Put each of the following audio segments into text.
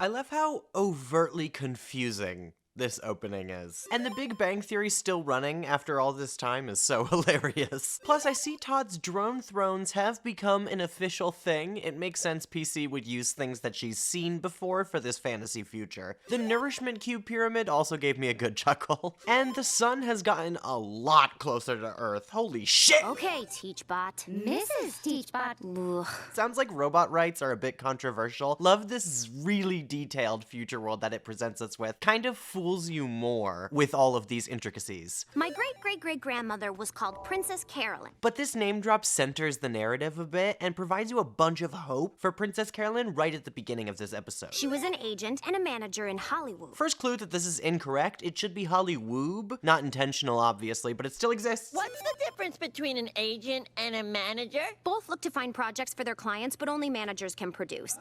I love how overtly confusing this opening is. And the Big Bang Theory still running after all this time is so hilarious. Plus, I see Todd's drone thrones have become an official thing. It makes sense PC would use things that she's seen before for this fantasy future. The Nourishment Cube Pyramid also gave me a good chuckle. And the sun has gotten a lot closer to Earth. Holy shit! Okay, TeachBot. Mrs. TeachBot. Sounds like robot rights are a bit controversial. Love this really detailed future world that it presents us with. Kind of fools you more with all of these intricacies. My great-great-great-grandmother was called Princess Carolyn. But this name drop centers the narrative a bit and provides you a bunch of hope for Princess Carolyn right at the beginning of this episode. She was an agent and a manager in Hollywood. First clue that this is incorrect, it should be Hollywoob. Not intentional, obviously, but it still exists. What's the difference between an agent and a manager? Both look to find projects for their clients, but only managers can produce.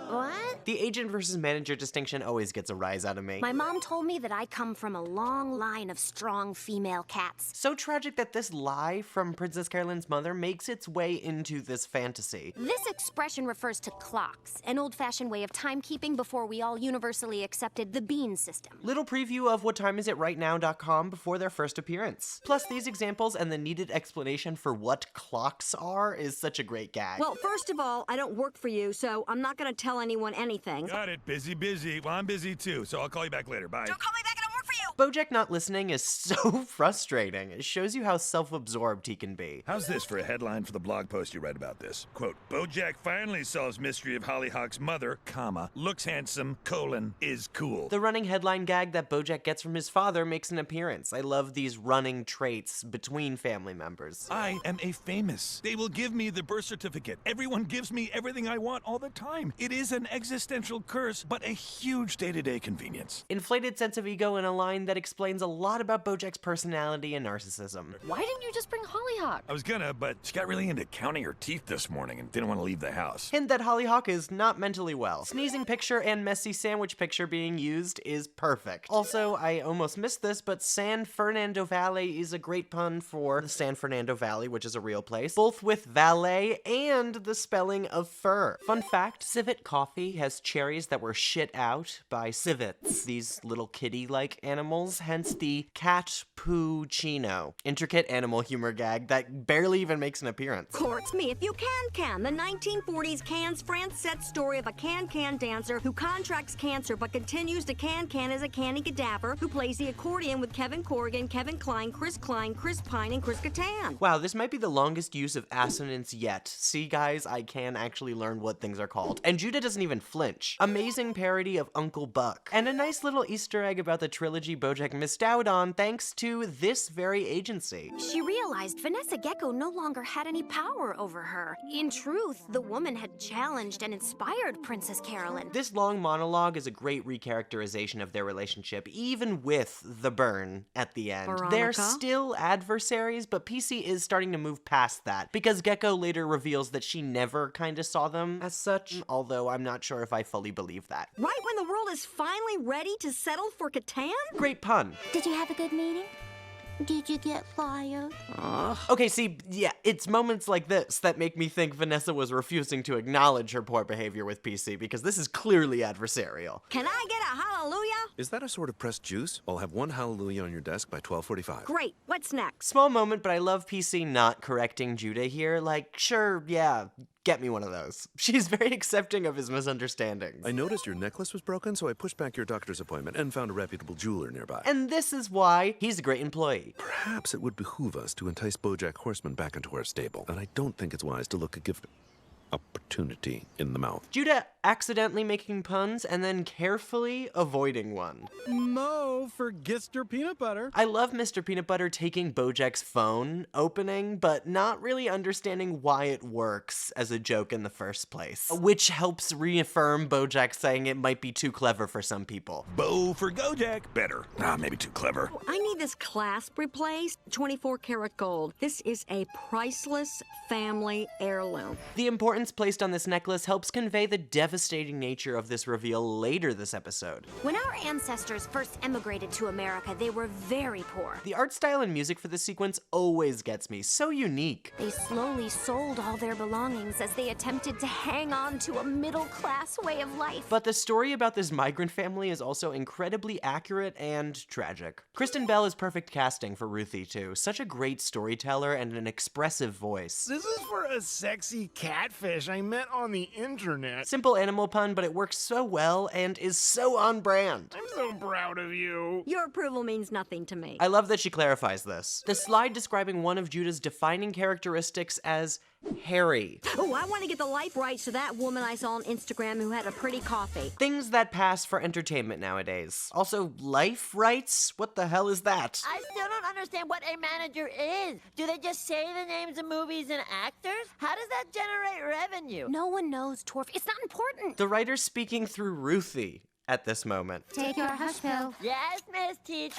What? The agent versus manager distinction always gets a rise out of me. My mom told me that I come from a long line of strong female cats. So tragic that this lie from Princess Carolyn's mother makes its way into this fantasy. This expression refers to clocks, an old-fashioned way of timekeeping before we all universally accepted the bean system. Little preview of whattimeisit.rightnow.com before their first appearance. Plus, these examples and the needed explanation for what clocks are is such a great gag. Well, first of all, I don't work for you, so I'm not gonna tell anyone anything. Got it. Busy. Well, I'm busy too, so I'll call you back later. Bye. Don't call me back, I don't work for you! Bojack not listening is so frustrating. It shows you how self-absorbed he can be. How's this for a headline for the blog post you read about this? Quote, Bojack finally solves mystery of Hollyhock's mother, comma, looks handsome, colon, is cool. The running headline gag that Bojack gets from his father makes an appearance. I love these running traits between family members. I am a famous. They will give me the birth certificate. Everyone gives me everything I want all the time. It is an existential curse, but a huge day-to-day convenience. Inflated sense of ego in a line that explains a lot about Bojack's personality and narcissism. Why didn't you just bring Hollyhock? I was gonna, but she got really into counting her teeth this morning and didn't want to leave the house. Hint that Hollyhock is not mentally well. Sneezing picture and messy sandwich picture being used is perfect. Also, I almost missed this, but San Fernando Valley is a great pun for the San Fernando Valley, which is a real place, both with valet and the spelling of fur. Fun fact, civet coffee has cherries that were shit out by civets, these little kitty-like animals, hence the cat-poo-chino. Intricate animal humor gag that barely even makes an appearance. Courts me if you can. The 1940s Cannes France set story of a can dancer who contracts cancer but continues to can as a canny cadaver who plays the accordion with Kevin Corrigan, Kevin Kline, Chris Pine, and Chris Kattan. Wow, this might be the longest use of assonance yet. See, guys, I can actually learn what things are called. And Judah doesn't even flinch. Amazing parody of Uncle Buck. And a nice little Easter egg about the trilogy Bojack missed out on thanks to this very agency. She realized Vanessa Gecko no longer had any power over her. In truth, the woman had challenged and inspired Princess Carolyn. This long monologue is a great recharacterization of their relationship, even with the burn at the end. Veronica? They're still adversaries, but PC is starting to move past that, because Gecko later reveals that she never kinda saw them as such, although I'm not sure if I fully believe that. Right when the world is finally ready to settle for Catan? Great pun. Did you have a good meeting? Did you get fired? Okay, see, yeah, it's moments like this that make me think Vanessa was refusing to acknowledge her poor behavior with PC, because this is clearly adversarial. Can I get a hallelujah? Is that a sort of pressed juice? I'll have one hallelujah on your desk by 12:45. Great, what's next? Small moment, but I love PC not correcting Judah here. Like, sure, yeah, get me one of those. She's very accepting of his misunderstandings. I noticed your necklace was broken, so I pushed back your doctor's appointment and found a reputable jeweler nearby. And this is why he's a great employee. Perhaps it would behoove us to entice Bojack Horseman back into our stable, and I don't think it's wise to look a gift opportunity in the mouth. Judah accidentally making puns and then carefully avoiding one. Mo for Gister Peanut Butter. I love Mr. Peanut Butter taking Bojack's phone opening, but not really understanding why it works as a joke in the first place, which helps reaffirm Bojack saying it might be too clever for some people. Bo for Bojack. Better. Maybe too clever. I need this clasp replaced. 24 karat gold. This is a priceless family heirloom. The important importance placed on this necklace helps convey the devastating nature of this reveal later this episode. When our ancestors first emigrated to America, they were very poor. The art style and music for this sequence always gets me, so unique. They slowly sold all their belongings as they attempted to hang on to a middle-class way of life. But the story about this migrant family is also incredibly accurate and tragic. Kristen Bell is perfect casting for Ruthie too. Such a great storyteller and an expressive voice. This is for a sexy catfish I met on the internet. Simple animal pun, but it works so well and is so on brand. I'm so proud of you. Your approval means nothing to me. I love that she clarifies this. The slide describing one of Judah's defining characteristics as hairy. Oh, I want to get the life rights to that woman I saw on Instagram who had a pretty coffee. Things that pass for entertainment nowadays. Also, life rights? What the hell is that? I still don't understand what a manager is. Do they just say the names of movies and actors? How does that generate revenue? No one knows, Torf. It's not important. The writer's speaking through Ruthie at this moment. Take your hush pill. Yes, Miss Teach.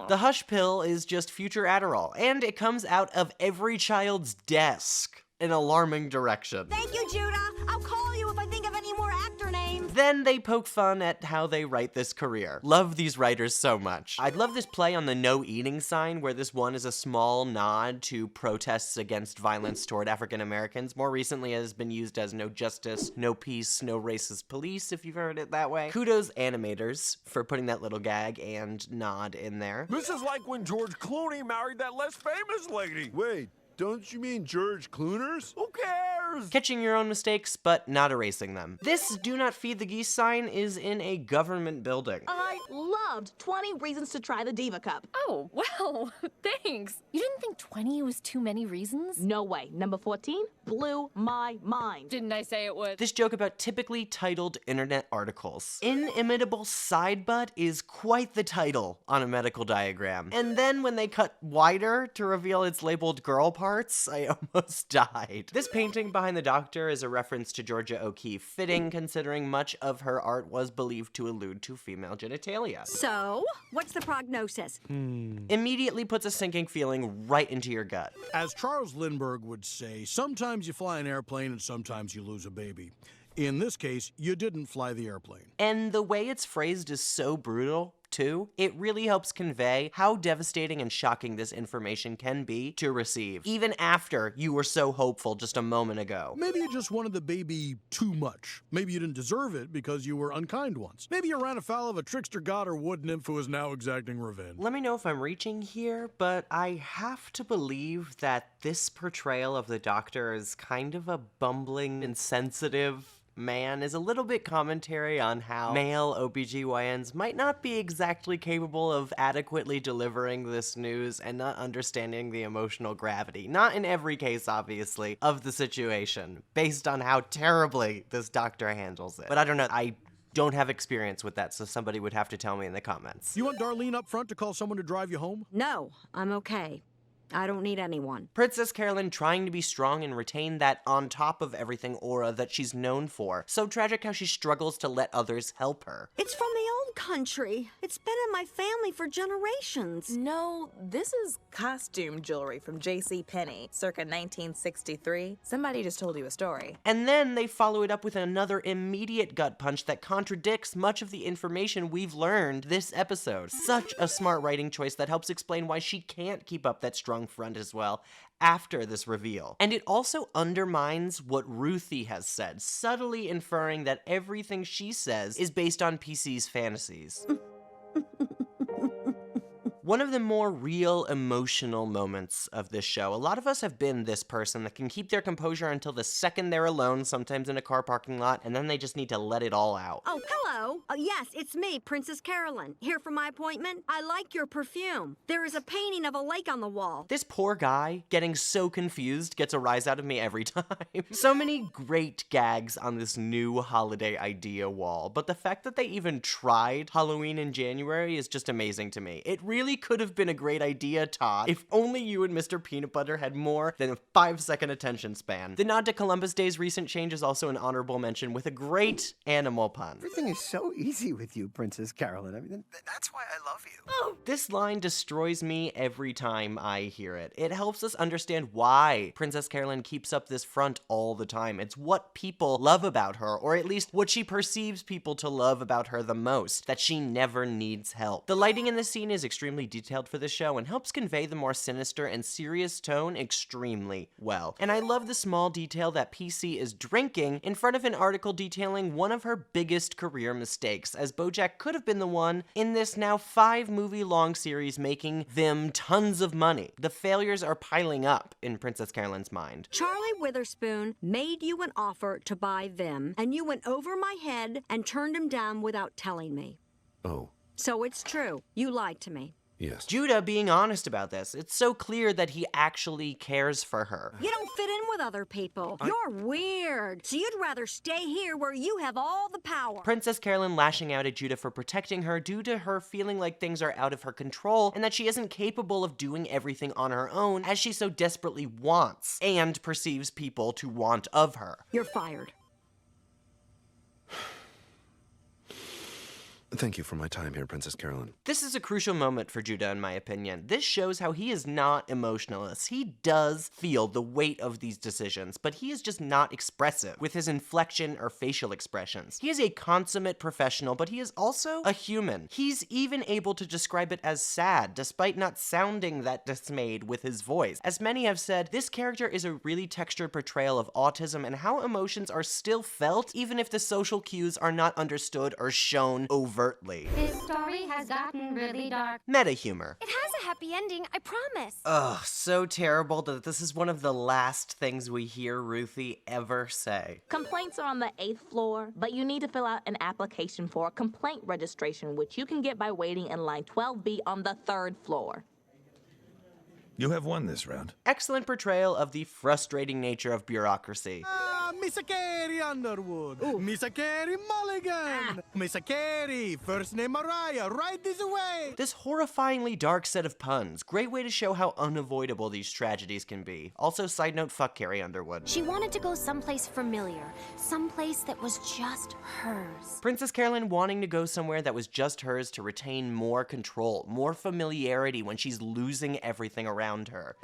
The hush pill is just future Adderall, and it comes out of every child's desk. An alarming direction. Thank you, Judah. I'll call you if I think of any more actor names. Then they poke fun at how they write this career. Love these writers so much. I'd love this play on the no eating sign, where this one is a small nod to protests against violence toward African Americans. More recently, it has been used as no justice, no peace, no racist police, if you've heard it that way. Kudos animators for putting that little gag and nod in there. This is like when George Clooney married that less famous lady. Wait, don't you mean George Clooners? Who cares? Catching your own mistakes, but not erasing them. This do not feed the geese sign is in a government building. I loved 20 Reasons to Try the Diva Cup. Oh, wow. Thanks. You didn't think 20 was too many reasons? No way. Number 14 blew my mind. Didn't I say it would? This joke about typically titled internet articles. Inimitable side butt is quite the title on a medical diagram. And then when they cut wider to reveal it's labeled girl parts, I almost died. This painting behind the doctor is a reference to Georgia O'Keeffe, fitting considering much of her art was believed to allude to female genitalia. So, what's the prognosis? Immediately puts a sinking feeling right into your gut. As Charles Lindbergh would say, sometimes you fly an airplane and sometimes you lose a baby. In this case, you didn't fly the airplane. And the way it's phrased is so brutal, too. It really helps convey how devastating and shocking this information can be to receive, even after you were so hopeful just a moment ago. Maybe you just wanted the baby too much. Maybe you didn't deserve it because you were unkind once. Maybe you ran afoul of a trickster god or wood nymph who is now exacting revenge. Let me know if I'm reaching here, but I have to believe that this portrayal of the Doctor as kind of a bumbling, insensitive man is a little bit commentary on how male OBGYNs might not be exactly capable of adequately delivering this news and not understanding the emotional gravity, not in every case obviously, of the situation, based on how terribly this doctor handles it. But I don't know, I don't have experience with that, so somebody would have to tell me in the comments. You want Darlene up front to call someone to drive you home? No, I'm okay. I don't need anyone. Princess Carolyn trying to be strong and retain that on top of everything aura that she's known for. So tragic how she struggles to let others help her. It's from the old country. It's been in my family for generations. No, this is costume jewelry from J.C. Penney, circa 1963. Somebody just told you a story. And then they follow it up with another immediate gut punch that contradicts much of the information we've learned this episode. Such a smart writing choice that helps explain why she can't keep up that strong front as well after this reveal. And it also undermines what Ruthie has said, subtly inferring that everything she says is based on PC's fantasies. One of the more real emotional moments of this show. A lot of us have been this person that can keep their composure until the second they're alone, sometimes in a car parking lot, and then they just need to let it all out. Oh, hello. Yes, it's me, Princess Carolyn. Here for my appointment. I like your perfume. There is a painting of a lake on the wall. This poor guy, getting so confused, gets a rise out of me every time. So many great gags on this new holiday idea wall, but the fact that they even tried Halloween in January is just amazing to me. It really could have been a great idea, Todd, if only you and Mr. Peanut Butter had more than a 5-second attention span. The nod to Columbus Day's recent change is also an honorable mention with a great animal pun. Everything is so easy with you, Princess Carolyn. I mean, that's why I love you. This line destroys me every time I hear it. It helps us understand why Princess Carolyn keeps up this front all the time. It's what people love about her, or at least what she perceives people to love about her the most, that she never needs help. The lighting in this scene is extremely detailed for the show and helps convey the more sinister and serious tone extremely well. And I love the small detail that PC is drinking in front of an article detailing one of her biggest career mistakes, as Bojack could have been the one in this now 5-movie-long series making them tons of money. The failures are piling up in Princess Carolyn's mind. Charlie Witherspoon made you an offer to buy Vim, and you went over my head and turned him down without telling me. Oh, So it's true. You lied to me. yes. Judah being honest about this. It's so clear that he actually cares for her. You don't fit in with other people. You're weird. So you'd rather stay here where you have all the power. Princess Carolyn lashing out at Judah for protecting her due to her feeling like things are out of her control and that she isn't capable of doing everything on her own as she so desperately wants and perceives people to want of her. You're fired. Thank you for my time here, Princess Carolyn. This is a crucial moment for Judah, in my opinion. This shows how he is not emotionless. He does feel the weight of these decisions, but he is just not expressive with his inflection or facial expressions. He is a consummate professional, but he is also a human. He's even able to describe it as sad, despite not sounding that dismayed with his voice. As many have said, this character is a really textured portrayal of autism and how emotions are still felt, even if the social cues are not understood or shown overtly. This story has gotten really dark. Meta humor. It has a happy ending, I promise. Ugh, so terrible that this is one of the last things we hear Ruthie ever say. Complaints are on the 8th floor, but you need to fill out an application for a complaint registration, which you can get by waiting in line 12B on the 3rd floor. You have won this round. Excellent portrayal of the frustrating nature of bureaucracy. Missa Carey Underwood. Missa Carey Mulligan. Missa Carey, first name Mariah, right this way. This horrifyingly dark set of puns. Great way to show how unavoidable these tragedies can be. Also, side note, fuck Carrie Underwood. She wanted to go someplace familiar, someplace that was just hers. Princess Carolyn wanting to go somewhere that was just hers to retain more control, more familiarity when she's losing everything around her.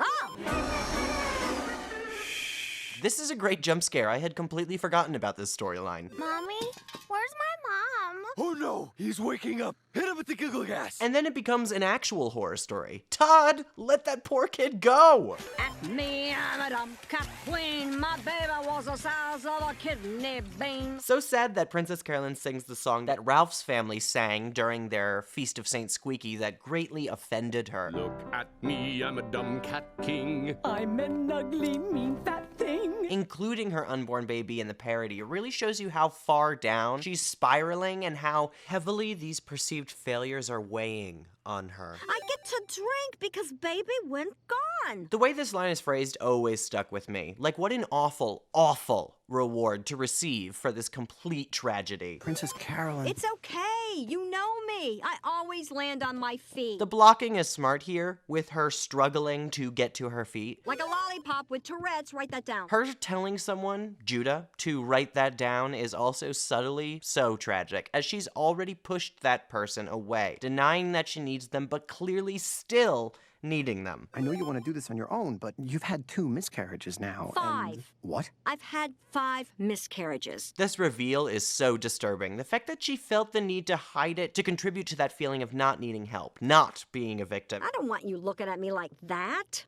This is a great jump scare. I had completely forgotten about this storyline. Mommy, where's my mom? Oh no, he's waking up. Hit him with the giggle gas. And then it becomes an actual horror story. Todd, let that poor kid go! At me, I'm a dumb cat queen. My baby was the size of a kidney bean. So sad that Princess Carolyn sings the song that Ralph's family sang during their Feast of St. Squeaky that greatly offended her. Look at me, I'm a dumb cat king. I'm an ugly, mean fat thing. Including her unborn baby in the parody, it really shows you how far down she's spiraling and how heavily these perceived failures are weighing on her. I get to drink because baby went gone. The way this line is phrased always stuck with me. Like, what an awful, awful reward to receive for this complete tragedy. Princess Carolyn. It's okay. You know me. I always land on my feet. The blocking is smart here, with her struggling to get to her feet. Like a lollipop with Tourette's, write that down. Her telling someone, Judah, to write that down is also subtly so tragic, as she's already pushed that person away, denying that she needs them, but clearly still needing them. I know you want to do this on your own, but you've had 2 miscarriages now. 5. And what? I've had 5 miscarriages. This reveal is so disturbing. The fact that she felt the need to hide it to contribute to that feeling of not needing help, not being a victim. I don't want you looking at me like that.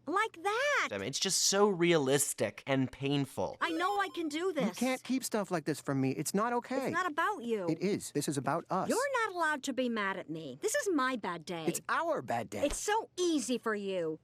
Like that. It's just so realistic and painful. I know I can do this. You can't keep stuff like this from me. It's not okay. It's not about you. It is. This is about us. You're not allowed to be mad at me. This is my bad day. It's our bad day. It's so easy for you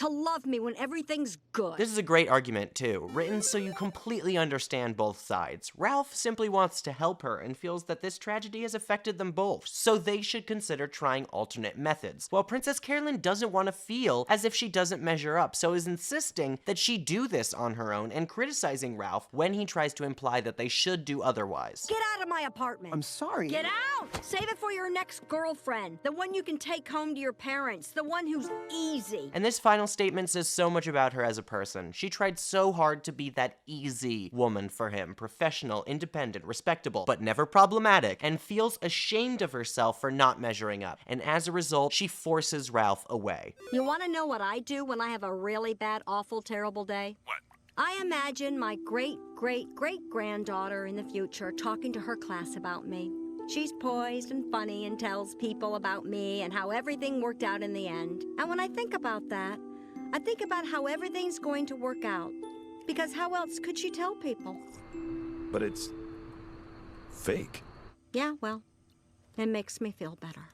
to love me when everything's good. This is a great argument, too, written so you completely understand both sides. Ralph simply wants to help her and feels that this tragedy has affected them both, so they should consider trying alternate methods, while Princess Carolyn doesn't want to feel as if she doesn't measure up, so is insisting that she do this on her own and criticizing Ralph when he tries to imply that they should do otherwise. Get out of my apartment. I'm sorry. Get out! Save it for your next girlfriend, the one you can take home to your parents, the one who's easy. And this final statement says so much about her as a person. She tried so hard to be that easy woman for him, professional, independent, respectable, but never problematic, and feels ashamed of herself for not measuring up. And as a result, she forces Ralph away. You want to know what I do when I have a really bad, awful, terrible day? What? I imagine my great-great-great-granddaughter in the future talking to her class about me. She's poised and funny and tells people about me and how everything worked out in the end. And when I think about that, I think about how everything's going to work out. Because how else could she tell people? But it's fake. Yeah, well, it makes me feel better.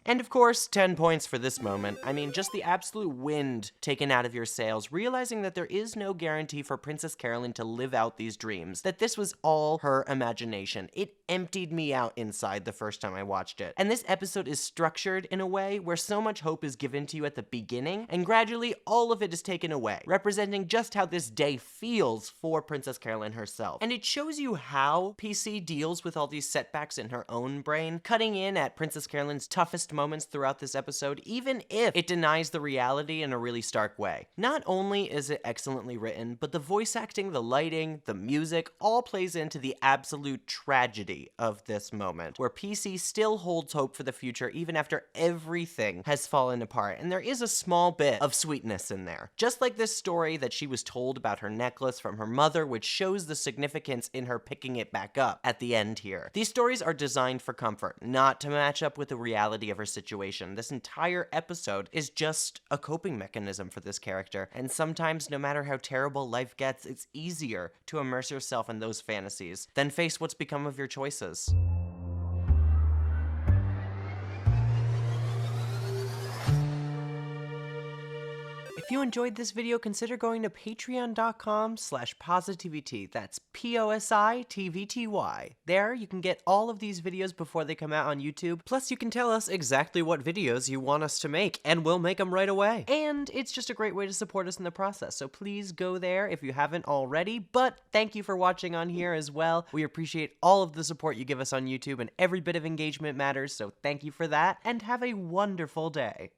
And of course, 10 points for this moment. I mean, just the absolute wind taken out of your sails, realizing that there is no guarantee for Princess Carolyn to live out these dreams, that this was all her imagination. It emptied me out inside the first time I watched it. And this episode is structured in a way where so much hope is given to you at the beginning, and gradually all of it is taken away, representing just how this day feels for Princess Carolyn herself. And it shows you how PC deals with all these setbacks in her own brain, cutting in at Princess Carolyn's toughest moments throughout this episode, even if it denies the reality in a really stark way. Not only is it excellently written, but the voice acting, the lighting, the music, all plays into the absolute tragedy of this moment, where PC still holds hope for the future even after everything has fallen apart, and there is a small bit of sweetness in there. Just like this story that she was told about her necklace from her mother, which shows the significance in her picking it back up at the end here. These stories are designed for comfort, not to match up with the reality of her situation. This entire episode is just a coping mechanism for this character, and sometimes, no matter how terrible life gets, it's easier to immerse yourself in those fantasies than face what's become of your choices. If you enjoyed this video, consider going to patreon.com/PosiTVty. That's PosiTVty. There, you can get all of these videos before they come out on YouTube. Plus, you can tell us exactly what videos you want us to make, and we'll make them right away. And it's just a great way to support us in the process, so please go there if you haven't already. But thank you for watching on here as well. We appreciate all of the support you give us on YouTube, and every bit of engagement matters, so thank you for that, and have a wonderful day.